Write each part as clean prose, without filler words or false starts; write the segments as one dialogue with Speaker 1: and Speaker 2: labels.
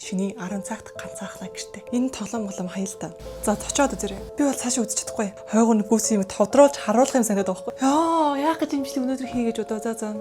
Speaker 1: Шөнийн 10 цагт ганцаархнаа гэртээ. Энэ тоглоом хаяа л та. За очиод үзээрэй. Би бол цаашаа үзэж чадахгүй. Хойгоо гүс юм тодруулж харуулах юм санагдаад байгаа байхгүй. Яах гэж имжлэг өнөөдөр хий гэж бодоо. За.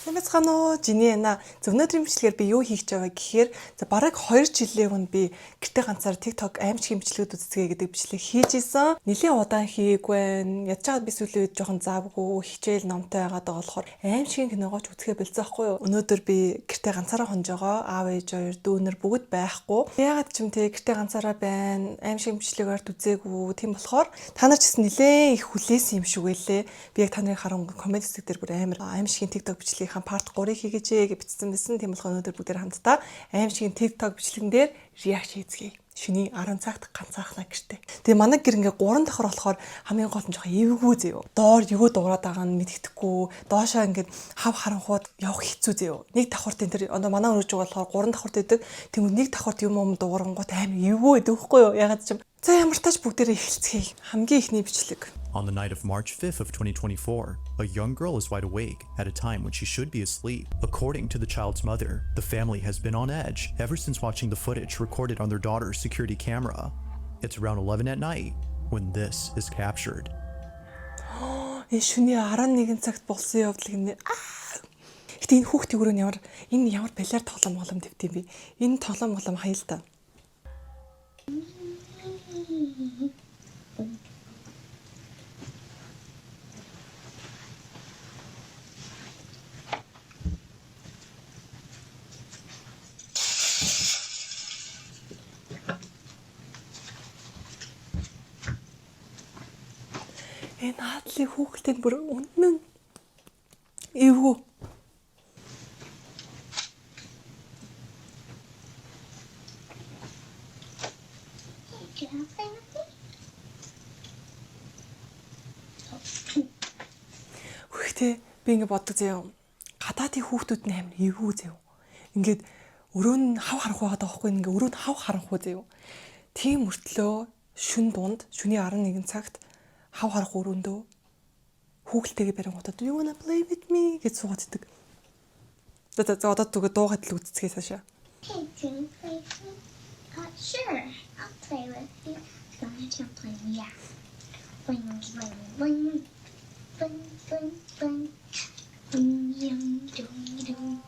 Speaker 1: Сэмэцхано жинэна. Өнөөдрийн бичлэгээр би юу хийх гэж байгаа гэхээр бараг 2 жилийн өмнө би гэртээ ганцаар TikTok аимшиг бичлэгүүд үзцгээе гэдэг бичлэг хийж исэн. Нилийн удаан хийггүй. Ядж байгаад би сүүлийн үед жоохон завгүй хичээл номтой байгаад байгаа болохоор аимшигын киногооч үзэхээ бэлдсэн байхгүй юу. Өнөөдөр би гэртээ ганцаараа хонж байгаа. Аав ээж хоёр дүүнер бүгд байхгүй. Ягаад ч юм те гэртээ ганцаараа байна. Аимшиг бичлэгээр үзээгүй. Тийм болохоор та нар ч гэсэн нилээн их хүлээсэн юм шиг байлээ. Би яг та нарын харангуй комеди хэсэг дээр бүр амар аимшигын TikTok бичлэг part 3-ыг хийгээч гэж бичсэн байсан. Тийм болохоор өнөөдөр бүгдээр хамтдаа аимшигын TikTok бичлэгэн дээр реакц хийцгээе. Шөнийн 10 цагт ганцаархнаа гэртээ. Тэгээ манай гэр ингээ 3 давхар болохоор хамгийн гол нь жоохон эвгүй зөө. Доор юу дуурайд байгаа нь мэддэхгүй. Доошоо ингээ хав харанхууд явах хэцүү зөө. Нэг давхарт энэ тэр манай өргөж байгаа болохоор 3 давхарт идэг. Тэгвэл нэг давхарт юм дуурангууд амар эвгүй байдаг байхгүй юу? Ягаад ч юм. За ямар тач бүгдээрээ эхэлцгээе. Хамгийн ихний бичлэг.
Speaker 2: On the night of March 5th of 2024, a young girl is wide awake at a time when she should be asleep. According to the child's mother, the family has been on edge ever since watching the footage recorded on their daughter's security camera. It's around 11 at night when this is captured.
Speaker 1: Шөнийн 11 цагт болсон явдал гинэ. Гэтэ энэ хүүхдийн өрөө энэ ямар балиар тоглоом тавьд юм бэ? Энэ тоглоом хаяа л та. Энэ хаадлын хүүхэлтэй бүр үнэн эвгүй. Хүүхдээ би ингэ боддог заяа. Гадаадын хүүхдүүд нь амар эвгүй заяа. Ингээд өрөө нь хав харанхуй байгаа байхгүй ингээ өрөө нь хав харанхуй заяа. Тийм мөртлөө шүн дунд шөнийн 11 цагт хав харах өрөөндөө хүүхэлтэйгээ барингуудад you wanna play with me гэж суугаад идэг. За одоо түгээ дуугаад л үзцгээе цаашаа.
Speaker 3: Hey, do you play with me? Sure, I'll play with you. Go ahead and play me, yeah. Bling, bling, bling, bling, bling, bling, bling, bling.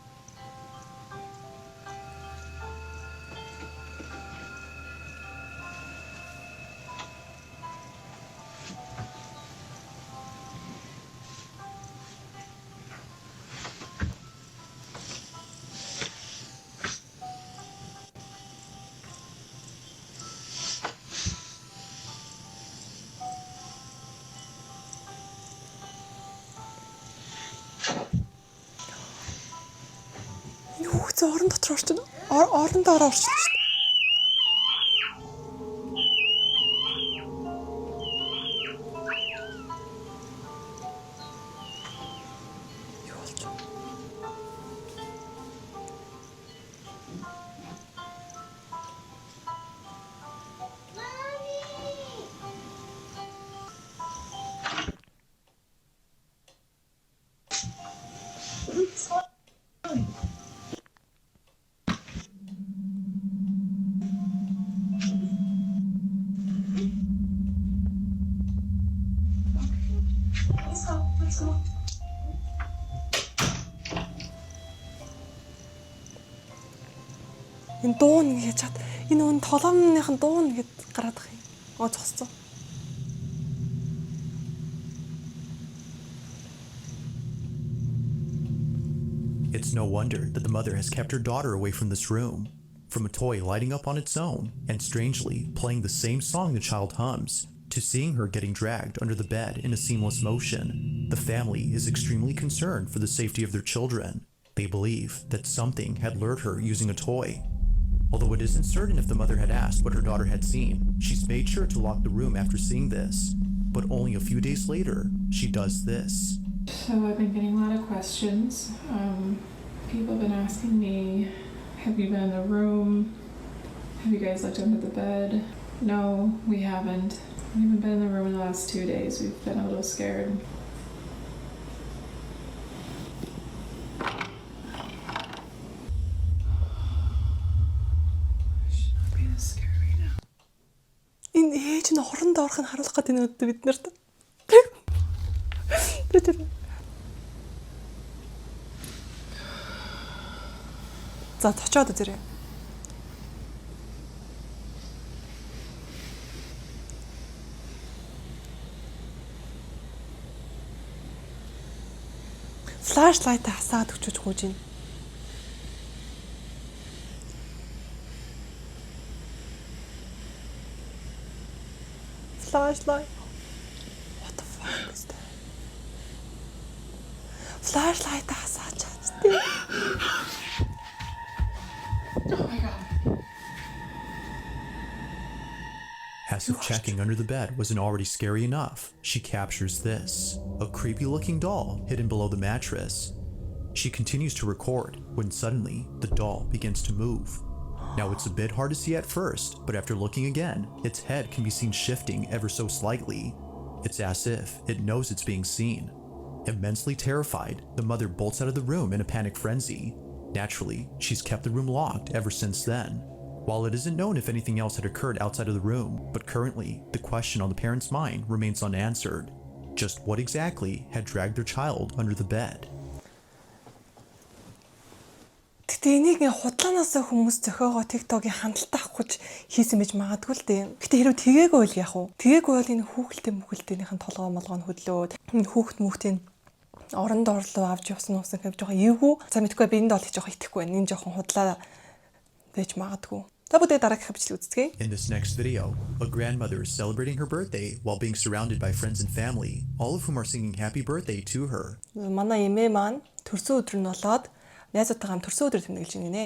Speaker 1: Хүүхдээ орон дотор орчихно. Орондоо орчихлоо шүү дээ. Юу болж байна? Let's go. Энэ дуу нэг хийж чад. Энэ өн толомныхан дуу нэгэд гараад байгаа юм. Зогсцоо.
Speaker 2: It's no wonder that the mother has kept her daughter away from this room. From a toy lighting up on its own and strangely playing the same song the child hums, to seeing her getting dragged under the bed in a seamless motion, the family is extremely concerned for the safety of their children. They believe that something had lured her using a toy. Although it isn't certain if the mother had asked what her daughter had seen, she's made sure to lock the room after seeing this. But only a few days later, she does this.
Speaker 4: So I've been getting a lot of questions. People have been asking me, have you been in the room? Have you guys looked under the bed? No, we haven't. We haven't been in the room in the last 2 days. We've been a little scared.
Speaker 1: ээж нь оронд орох нь харуулах гэдэг нь бид нарт. Тэр. За очиод үзээрэй. Флашлайт хасаад өчөж гүйж байна. Flashlight. What the fuck is that? Flashlight хасаач чаддээ.
Speaker 4: Oh my god.
Speaker 2: As if checking under the bed wasn't already scary enough, she captures this, a creepy looking doll hidden below the mattress. She continues to record when suddenly the doll begins to move. Now it's a bit hard to see at first, but after looking again, its head can be seen shifting ever so slightly. It's as if it knows it's being seen. Immensely terrified, the mother bolts out of the room in a panic frenzy. Naturally, she's kept the room locked ever since then. While it isn't known if anything else had occurred outside of the room, but currently, the question on the parents' mind remains unanswered. Just what exactly had dragged their child under the bed?
Speaker 1: Гэтэ энийг худлаанаас хүмүүс зохиогоо TikTok-ийн хандлтаа авахгүйж хийсэн байж магадгүй л дээ. Гэтэ хэрвээ тгээггүй бол яах вэ? Тгээггүй бол энэ хүүхэлтэйнийхэн толгоо молгоо нь хөдлөөд хүүхд мөхтийн оронд орлоо авч явсан уусан гэв жоохон эвгүй. За мэдгүй би энд бол жоохон итгэхгүй байна. Энэ жоохон худлаа байж магадгүй. За бүгдээ дараагийнхаа бичлэг үзцгээе.
Speaker 2: In this next video, a grandmother is celebrating her birthday while being surrounded by friends and family, all of whom are singing happy birthday to her.
Speaker 1: Манай эмээ маань төрсөн өдөр нь болоод найзуудтайгаа төрсөн өдөр тэмдэглэж байна гинэ.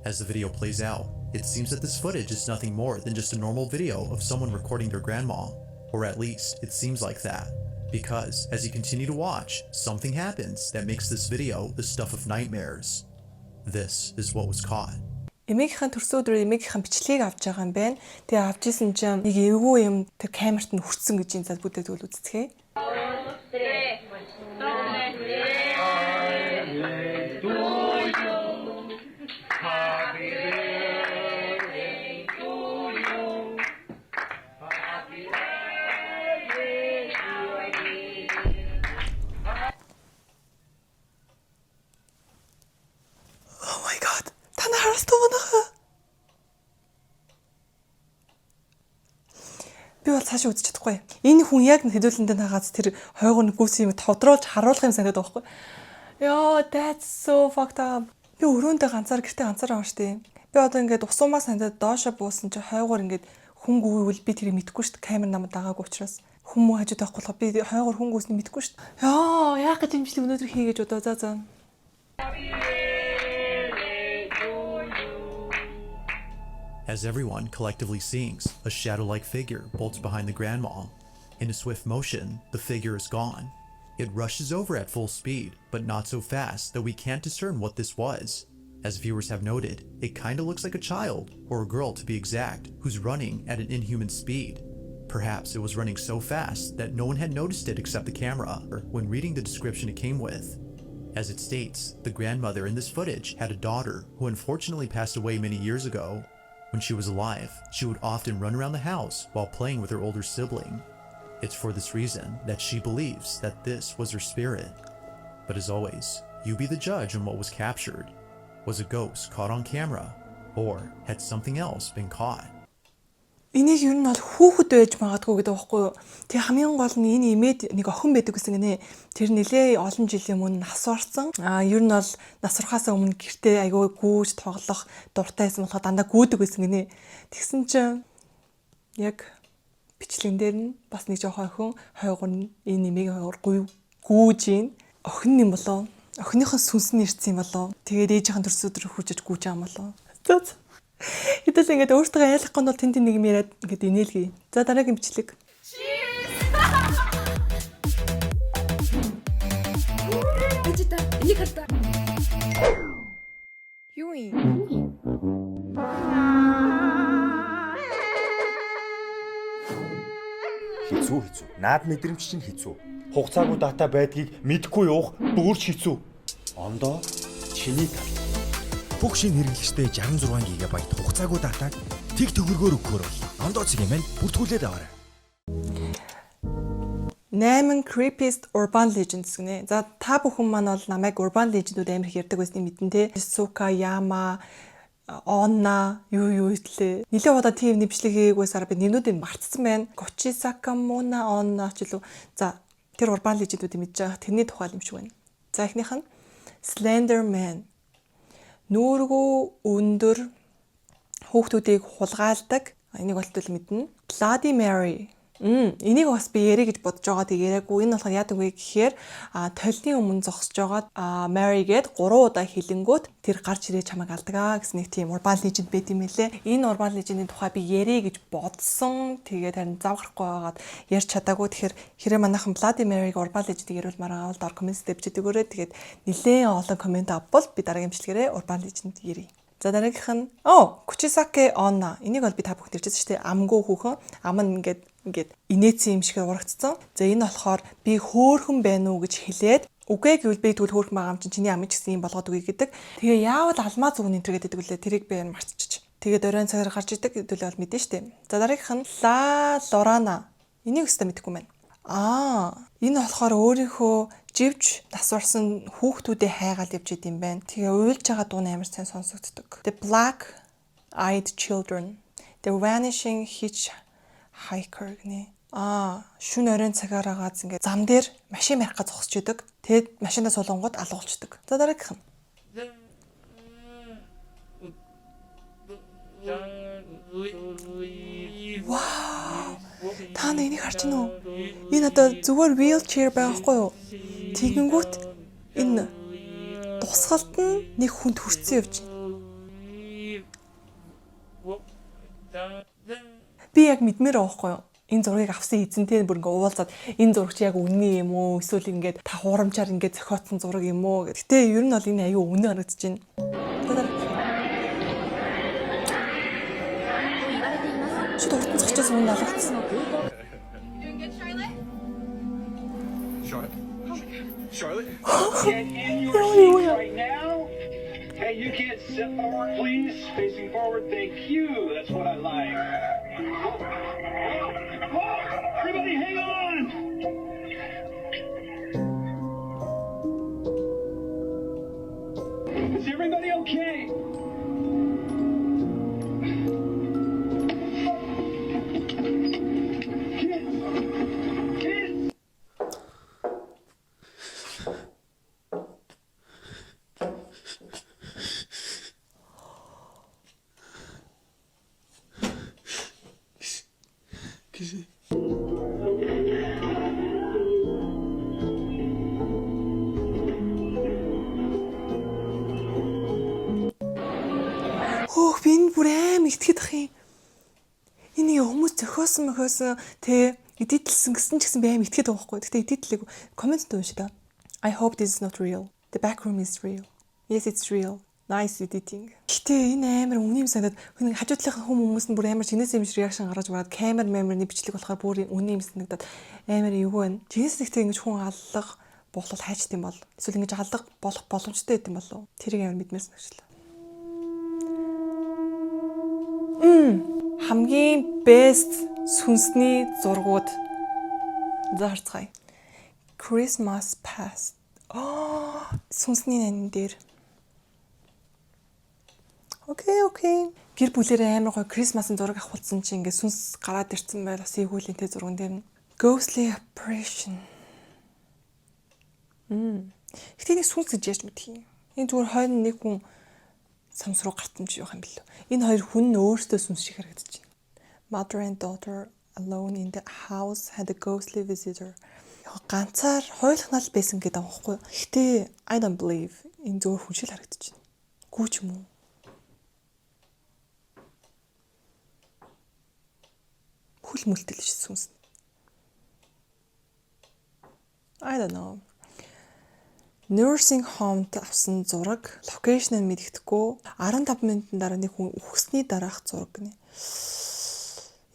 Speaker 2: As the video plays out, it seems that this footage is nothing more than just a normal video of someone recording their grandma, or at least it seems like that. Because as you continue to watch, something happens that makes this video the stuff of nightmares. This is what was caught.
Speaker 1: Эмээгийнхэн төрсөн өдрөө эмээгийнхэн бичлэгийг авч байгаа юм байна. Тэгээ авч исэн чинь нэг эвгүй юм тэр камерт нь хүрсэн гэж энэ зал бүдээд үл үзцгээе. Oh my god. Та нар харалтаа байна. Би бол цаашаа үзэж чадахгүй. Энэ хүн яг хэдүүлэндээ нагаас тэр хойгоо гүйсэн юм тодруулж харуулах юм санагдаад байгаа байхгүй. Яа, that's so fucked up. Би өрөөндөө ганцаар гэртээ ганцаар байгаа штеп. Би одоо ингээд усуумаа сандаад доошо буусан чи хойгоор ингээд хүн гүйвэл би тэрийг мэдэхгүй штеп. Камер намайг дагаагүй учраас хүмүүс хажууд байхгүй болохоор би хойгоор хүн гүйснийг мэдэхгүй штеп. Яа, яах гэж юм жилиг өнөөдөр хийгээж удаа за.
Speaker 2: As everyone collectively sings, a shadow-like figure bolts behind the grandma. In a swift motion, the figure is gone. It rushes over at full speed, but not so fast that we can't discern what this was. As viewers have noted, it kinda looks like a child, or a girl to be exact, who's running at an inhuman speed. Perhaps it was running so fast that no one had noticed it except the camera when reading the description it came with. As it states, the grandmother in this footage had a daughter who unfortunately passed away many years ago. When she was alive, she would often run around the house while playing with her older sibling. It's for this reason that she believes that this was her spirit. But as always, you be the judge on what was captured. Was a ghost caught on camera, or had something else been caught?
Speaker 1: Энийг ер нь бол хүүхэд байж магадгүй гэдэг байхгүй юу. Тэг хамгийн гол нь энэ имэд нэг охин байдаг гэсэн гинэ. Тэр нэлээ олон жилийн өмнө нас орсон. Ер нь бол нас урахаас өмнө гэртээ айгүй гүйж тоглох дуртай байсан болохоо дандаа гүйдэг байсан гинэ. Тэгсэн чинь яг бичлэгэн дээр нь бас нэг жоохон охин хойгоор нь энэ имэгийн хойгоор гүйж ийн. Охин юм болоо. Охиныхоо сүнс нь ирсэн юм болоо. Тэгээд ээжийнхэн төрсөн өдөр хүчиж гүйж байгаа юм болоо. Хэдээс ингээд өөртөө айлахгүй нь бол тэнд нэг юм яриад ингээд инээлгий. За дараагийн бичлэг.
Speaker 5: Эцэта энийг хартаа.
Speaker 1: Юу юм?
Speaker 6: Хэцүү. Наад мэдрэмж чинь хэцүү. Хугацаагүй дата байдгийг мэдгүй явах бүрч хэцүү. Ондоо чиний тал. Бүх шинэ хэрэглэгчтэй 66 ГБ хугацаагүй датаг тэг төгрөгөөр өгөхөөр бол Ондооцгийн маань бүртгүүлээд аваарай.
Speaker 1: 8 creepiest urban legends гинэ. За та бүхэн маань бол намайг urban legend-үүд амар их ярьдаг байсныг мэдэн тэ. Сука, Яма, Онна юу хэлээ. Нилээ удаа тийм нэвчлэг хийгээсээр би нэрнүүдийг мартсан байна. Кучисака, Муна, Онна ч илүү. За тэр urban legend-үүдийг мэдж байгаа. Тэрний тухай юм шиг байна. За эхнийх нь Slender Man. Нүүргүү өндөр хүүхдүүдийг хулгайлдаг. Энийг болтол мэднэ. Bloody Mary. Энийг бас би ярэ гэж бодож байгаа. Тэг яриаггүй. Энэ болохоор яадаг вэ гэхээр толны өмнө зогсож байгаа Mary гээд 3 удаа хилэнгүүт тэр гарч ирээ чамайг алдгаа гэсэн нэг тийм urban legend байт юм лээ. Энэ urban legend-ийн тухай би ярэ гэж бодсон. Тэгээд харин завгарахгүй байгаад ярьж чадаагүй. Тэгэхээр хэрэг манайхан Bloody Mary-г urban legend-ийг ярилмаар авал дор коммент дээр бичиж өгөөрэй. Тэгээд нэлээд олон коммент авбал би дараагийн бичлэгээрээ urban legend ярий. За дараагийнх нь Кучисаке Онна. Энийг бол би та бүхэнд ярьжсэн шүү дээ. Амгүй хүүхэн. Ам нь ингээд инээсэн юм шиг урагдсан. За энэ болохоор би хөөхөн байна уу гэж хэлээд үгүй гэвэл би тэгвэл хөөхөн байгаа юм чинь чиний ам ч гэсэн юм болгоод үгүй гэдэг. Тэгээ яавал алмаа зүгний энэ гэдэг үлээ тэрийг би марцчих. Тэгээд оройн цагаар гарч идэг хэдүүлээ бол мэдэн штэ. За дараагийнх нь Ла Лорана. Энийг өстө мэдэхгүй байна. Энэ болохоор өөрийнхөө живж насварсан хүүхдүүдээ хайгаад явж идэм байна. Тэгээ уйлж байгаа дуу амар сайн сонсогддог. The Black Eyed Children. The Vanishing Hitchhiker гэнэ. Шүн оройн цагаар агаад ингээд зам дээр машин марих гэж зогсож идэг. Тэгээд машинаа суулгангууд алгуулцдаг. За дараагийнх нь. Вау! Та энийг харж байна уу? Энэ одоо зүгээр wheelchair байхгүй юу? Тэгэнгүүт энэ тусгалт нь нэг хүнд хүрсэн явж байна. Би яг мэдмээр байгаа байхгүй юу? Энэ зургийг авсан эзэнтэй бүр ингээ уулзаад энэ зураг чи яг үнэн юм уу? Эсвэл ингээд та хуурамчаар ингээд зохиотсон зураг юм уу? Гэтэ ер нь бол энэ аюу үнэн харагдаж байна. Чи уртан зогчоос өмнө алгацсан уу?
Speaker 7: Charlotte? Can you see right now? Hey, you can't step forward, please. Facing forward, thank you. That's what I like. Whoa! Everybody hang on! Is everybody okay?
Speaker 1: Би энэ бүр аим итгэхэд ах юм. Энэ хүмүүс зохиосон тэ эдитлсэн гэсэн ч гэсэн би аим итгэхэд байгаа байхгүй. Гэтэ эдитлэг коммент уншиж та. I hope this is not real. The back room is real. Yes, it's real. Nice editing. Гэтэ энэ амар үнэн юм санагдаад хажуу талынхаа хүмүүс нь бүр амар чинээс юм шиг реакшн гаргаж бараад камерны бичлэг болохоор бүр үнэн юм санагдаад амар эвгүй байна. Чинээс ихтэй ингэж хүн аллах болол хайчт юм бол эсвэл ингэж аллах болох боломжтой гэдэг юм болов. Тэрийг амар мэдмээс нэгчлээ. Хамгийн best сүнсний зургууд зарцгаая. Christmas past. Сүнсний нан дээр. Окей. Гэр бүлэрээ амар гоё Christmas-ын зураг авахулсан чи ингээ сүнс гараад ирсэн байл бас ийгүүлийн тэ зурган дээр нь. Ghostly apparition. Гэтэ нэг сүнс гэж яаж мэдхий. Энэ зүгээр хойно нэг хүн самсруу гартамж явах юм билүү. Энэ хоёр хүн нь өөртөө сүнс шиг харагдаж байна. Mother and daughter alone in the house had a ghostly visitor. Ганцаар хойлохнал байсан гэдэг байгаа байхгүй. Гэтэ I don't believe энэ зөвхөн хүн шиг харагдаж байна. Гүү ч юм уу? Хүл мүлтэл ш сүнс. I don't know. Nursing home авсан зураг, локейшн нь мэддэхгүй 15 минутын дараа нэг хүн үхсний дараах зураг гэнэ.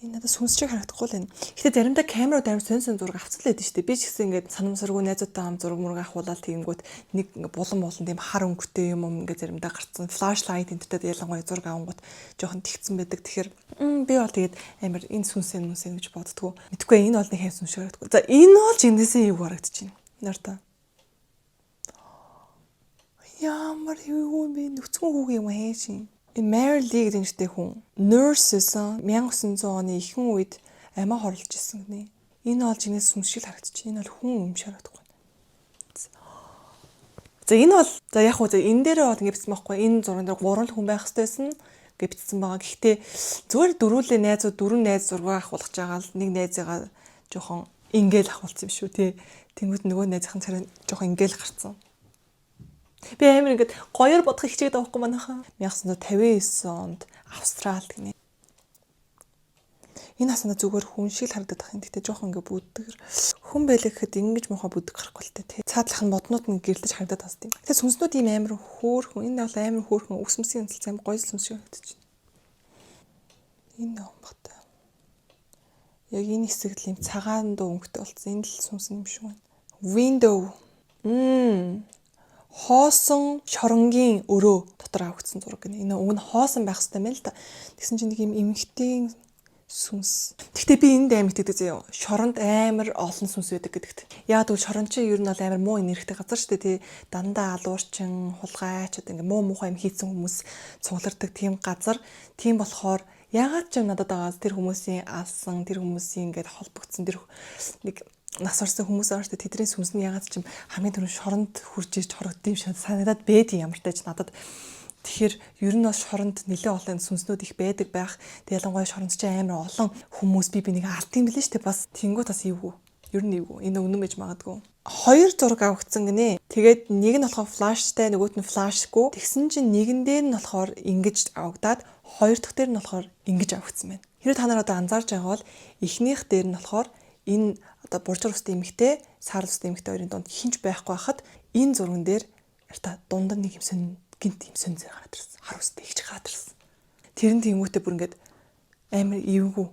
Speaker 1: Энэ надад сүнс шиг харагдахгүй л байна. Гэтэ заримдаа камерууд амар сонь зураг авцсан л байдаг шүү дээ. Би ч гэсэн ингээд санамсаргүй найзуудтай хам зураг мураг авахуулаад тэгэнгүүт нэг булан тийм хар өнгөтэй юм ингээд заримдаа гарцсан. Флашлайт энтертэй ялангуяа зураг авангууд жоохон тэгцэн байдаг. Тэгэхээр би бол тэгээд амар энэ сүнсэн гэж боддгоо. Мэдгүй энэ бол нэг хэм сүнс шиг харагдахгүй. За энэ бол жинээсээ юу харагдаж байна. Нарта. Ямар юу юм бэ? Нүцгэн хүүгийн юм хээшин. Mary Lee гэдэг нэртэй хүн. Nurse эсэн 1900 оны ихэнх үед амиа хорлож исэн гинэ. Энэ бол жинээс сүнс шиг харагдчих. Энэ бол хүн юм шиг харагдахгүй. За энэ бол за яг хөө энэ дээр бол ингэ бичсэн байхгүй. Энэ зурган дээр 3 хүн байх хэрэгтэйсэн гэж бичсэн байгаа. Гэхдээ зүгээр дөрүүлээ найзууд 4 найз зураг авахулж байгаа л нэг найзыгаа жоохон ингээл авахулсан юм шүү тий. Тэнгүүд нөгөө найзынхан царай жоохон ингээл гарцсан. Би амар ингээд гоёор бодох хичээд байгаа байхгүй манайхаа. 1959 онд Австрал гинэ. Энэ асна зүгээр хүн шиг л харагдах юм. Гэтэ жоохон ингээд бүддэг. Хүн байлаа гэхэд ингэж муухай бүддэг гарахгүй л тээ. Цаадлах нь моднууд нь гэрлэж харагдаад тас тийм. Гэтэ сүнснүүд ийм амар хөөхөн. Энэ бол амар хөөхөн үсмсийн үнэлц амар гоё сүнс шиг харагдаж байна. Энэ нөмбөтэй. Яг энэ хэсэг л юм цагаан дуу өнгөтэй болсон. Энэ л сүнс юм шиг байна. Window. Хоосон шоронгийн өрөө дотор авагдсан зураг гэнэ. Энэ уг нь хоосон байх хэрэгтэй мэн л та. Тэгсэн чинь нэг юм эмхтэн сүнс. Гэхдээ би энд амар итгэдэг зөө. Шоронд амар олон сүнс байдаг гэдэгт. Яг тэгвэл шорон чинь ер нь бол амар муу энергитэй газар шүү дээ тий. Дандаа алуурчин, хулгайч одоо ингээ муухай юм хийсэн хүмүүс цуглардаг тийм газар. Тийм болохоор ягаад ч юм надад байгаа тэр хүмүүсийн алсан, тэр хүмүүсийн ингээд холбогдсон тэр нэг нас орсон хүмүүс байгаа шүү дээ. Тэдний сүнс нь ягаад ч юм хамгийн түрүүнд шоронд хурж ирж хорогдсон юм шиг санагдаад бэд юм ямартай ч надад. Тэгэхээр ер нь бас шоронд нэлээд олон сүнснүүд их байдаг байх. Тэг ялангуяа шоронд чинь амар олон хүмүүс би нэг алдсан билээ шүү дээ. Бас тэнгуут бас эвгүй. Ер нь эвгүй. Энэ үнэн байж магадгүй. 2 зураг авагдсан гинэ. Тэгээд нэг нь болохоор флаштай, нөгөөт нь флашгүй. Тэгсэн чинь нэгэн дээр нь болохоор ингэж авагдаад, хоёр дахь дээр нь болохоор ингэж авагдсан байна. Хэрэв та нар одоо анзаарж байгаа бол эхнийх дээр нь болохоор энэ одоо буржур устай эмэгтэй, сар устай эмэгтэй хоёрын донд хинч байхгүй хахад энэ зурган дээр ярта дунд нэг юм сон гинт юм сон зэр гараад ирсэн. Хар устай ихж гараад ирсэн. Тэр нь тэмүүтэ бүр ингээд амар эвгүй.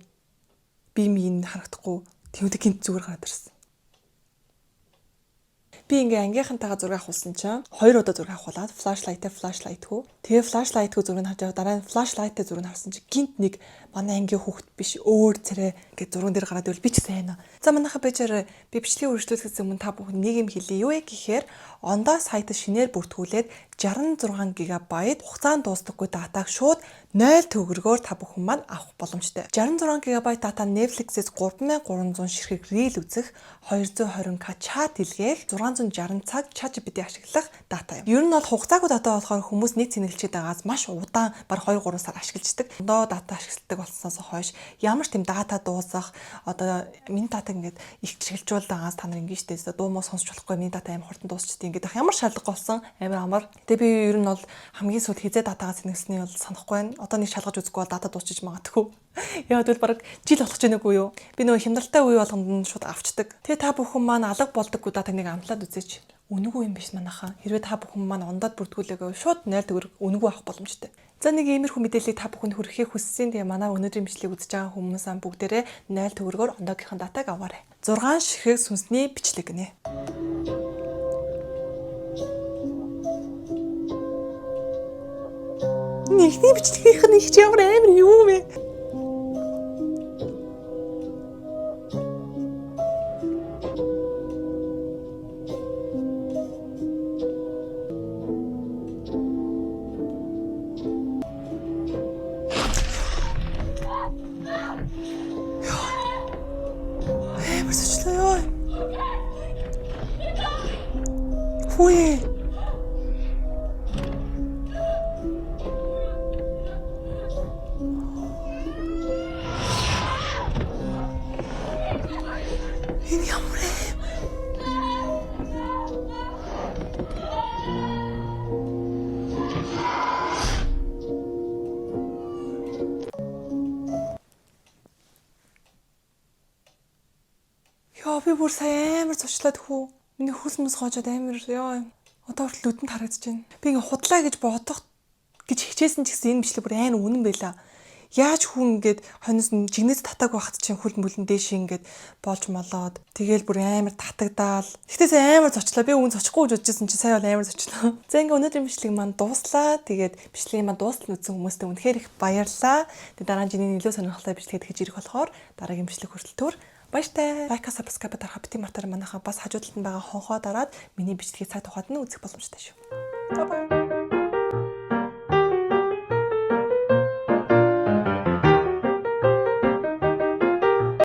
Speaker 1: Би минь харагдахгүй. Тэмүүтэ гинт зүгээр гараад ирсэн. Би ингээ ангийнхантайгаа зураг авахулсан чинь 2 удаа зураг авахулаад флашлайт хөө. Тэгээ флашлайтгүй зургийг харж байгаа дараа нь флашлайттай зургийг харсан чинь гинт нэг манай ангийн хүүхэд биш өөр царай ингээ зурган дээр гараад ивэл би ч сайн аа. За манайхаа бижээр би бичлэгийн үргэлжлүүлэхээс өмнө та бүхэн нэг юм хэлье. Юу вэ гэхээр ондоо сайтаа шинээр бүртгүүлээд 66 ГБ хугацаанд дуустдаггүй датаг шууд 0 төгрөгөөр та бүхэн маань авах боломжтой. 66 ГБ дата Netflix-ээс 3300 ширхэг рeel үзэх, 220к чат илгээх, 660 цаг ChatGPT ашиглах дата юм. Ер нь бол хугацаагүй дата болохоор хүмүүс нэг цэнэглчээд байгаас маш удаан баг 2-3 сар ашиглаждаг. Ондоо дата ашигладаг болсноос хойш ямар ч тийм дата дуусах одоо миний датаг ингээд их чиглжүүлж байгаас та нар ингэ штэ дуу муу сонсч болохгүй миний дата амар хурдан дуусчихдээ ингээд ямар шалгагүй болсон амар амар. Тэгээ би ер нь бол хамгийн сүүлд хизээ датагаа цэнгэсний бол санахгүй байна. Одоо нэг шалгаж үзэхгүй бол дата дуусчих магадгүй. Яа гэвэл баг жил болох ч нүггүй юу. Би нөгөө хямдалтай үе болгонд шууд авчдаг. Тэгээ та бүхэн маань алга болдоггүй датаг нэг амлаад үзээч. Үнэгүй юм биш манайхаа. Хэрвээ та бүхэн маань ондоод бүртгүүлээгүй шууд 0 төгрөг үнэгүй авах боломжтой. За нэг иймэрхүү мэдээллийг та бүхэнд хүргэхийг хүссэн. Тэгээ манай өнөөдрийн бичлэгийг үзэж байгаа хүмүүс ам бүгдээрээ 0 төгрөгөөр ондоогийнхын датаг аваарай. 6 ширхэг сүнсний бичлэг гинэ. Нэгний бичлэгийнх нь их ч ямар амар юу вэ? Амар сочлоо. Хөөе. Би бүр сая амар цочлаад хүү. Миний хөлс мэс гоожод амар ёо. Одоо хүртэл нүдэнд харагдаж байна. Би ингээ худлаа гэж бодох гэж хичээсэн ч гэсэн энэ бичлэг бүр айн үнэн байла. Яаж хүн ингээд хоньс нь жигнэс татаг байхад чинь хөл мөлн дээш ингээд болж молоод тэгээл бүр амар татагдаал. Гэхдээ амар зочлоо. Би өгөн зочихгүй гэж бодчихсон чинь сая бол амар зочлоо. За ингээд өнөөдрийн бичлэг маань дууслаа. Тэгээд бичлэгийн маань дуустал үзсэн хүмүүстээ үнэхээр их баярлалаа. Тэгээд дараа нь жиний илүү сонирхолтой бичлэгэд хийж ирэх болохоор дараагийн бичлэг хүртэл төр баяртай. Лайк, subscribe дарахаа бити мартаарай манайхаа бас хажуу талд нь байгаа хонхоо дараад миний бичлэгийг цаг тухайд нь үзэх боломжтой шүү. Bye bye.